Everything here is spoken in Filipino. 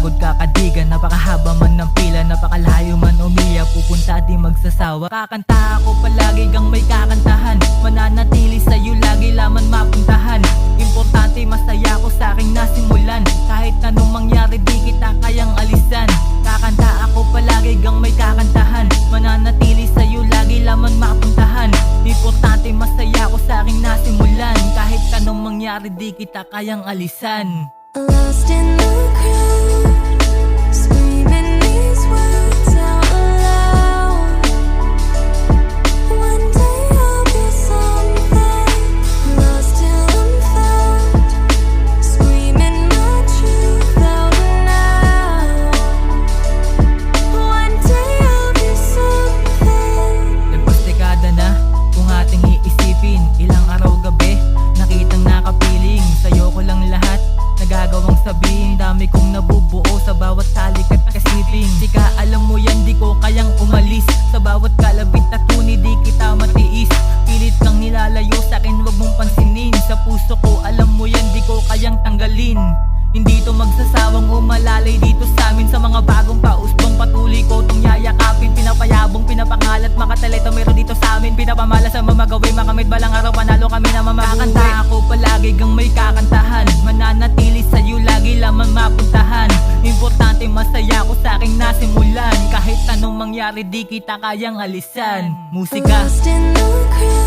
Napakapagod kakadigan, napakahaba man ng pila, napakalayo man umiya, pupunta di magsasawa. Kakanta ako palagi gang may kakantahan, mananatili sa'yo lagi laman mapuntahan. Importante masaya ko sa aking nasimulan, kahit anong mangyari di kita kayang alisan. Kakanta ako palagi gang may kakantahan, mananatili sa'yo lagi laman mapuntahan. Importante masaya ko sa aking nasimulan, kahit anong mangyari di kita kayang alisan. Lost in the crowd, screaming these words out loud. One day I'll be something, lost till I'm found, screaming my truth out now. One day I'll be something. Nagpastikada na kung ating iisipin, ilang araw gabi nakitang nakapiling. Sa'yo ko lang lahat nagagawang sabihin, dami kong nabubuo sa bawat salik at kasiping. Sika alam mo yan di ko kayang umalis, sa bawat kalabit at tuni di kita matiis. Pilit kang nilalayo sa'kin wag mong pansinin, sa puso ko alam mo yan di ko kayang tanggalin. Hindi to magsasawang umalalay dito sa amin, sa mga bagong pausbong patuloy ko tong yayakapin. Pinapayabong, pinapangalat, makatalito meron dito sa amin. Pinapamala sa mamagawin, makamit balang araw panalo kami na mamabuhay. Kakanta ako palagi gang may kakantahan, mananatili sa'yo lagi laman mapuntahan. Importante masaya ko sa aking nasimulan, kahit anong mangyari di kita kayang alisan. Musika. Lost in the crowd.